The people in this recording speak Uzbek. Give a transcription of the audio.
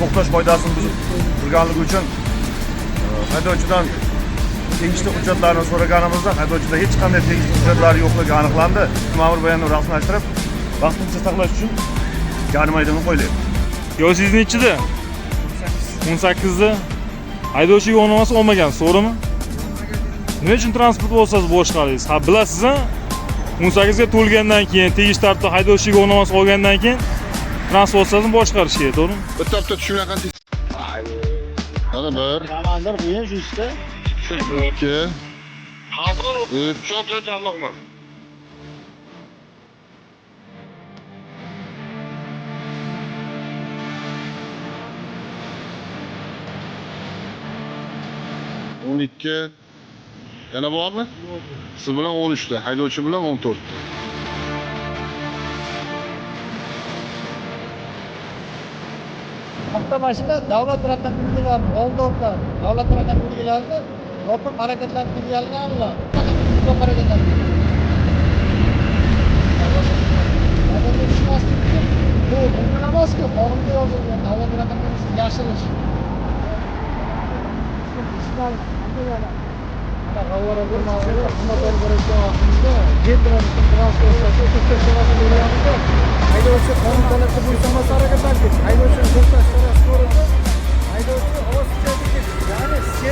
to'xtash qoidasini buzib turganligi uchun haydovchidan tegishli hujjatlarni so'raganimizda haydovchida hech qanday tegishli hujjatlari yo'qligi aniqlandi. Ma'mur bayonni rasmiylashtirib, vaqtincha saqlash uchun jarima maydoniga qo'yiladi. Yoshingiz nechida? 18 da. Haydovchi guvohnomasi olmagan, to'g'rimi? Nima uchun transport vositasi boshqardingiz? Ha, bilasiz-a? 18 ga to'lgandan keyin, tegishli tartibda haydovchi guvohnomasi olgandan keyin transport vositasini boshqarish kerak, to'g'rimi? Bitta tushunmagan. Mana bir. Ramandir bu shu ishda. 2. Hazır çok heyecanlıyım. On ikki. Yana bormi? Siz bilan 13 ta, haydovchi bilan 14 ta. Avtomashina davlat tarafdan belgilangan, oldinda davlat tarafdan belgilangan, yopib harakatlantirilganlar. Yopib harakatlantirilgan. Adamlar tushmaslik uchun bu mumkin emas-ku, qonunda yozilgan davlat tarafdan yashirish. Avvalo bir mavzuda xizmatlar berayotgan vaqtimizda yetmagan transport vositasi berilganida haydovchi qonun talabga bo'ysunmas harakatlantirdi. Haydovchini to'xtash chorasi ko'rildi. Haydovchi ovoz chiqardi. Ya'ni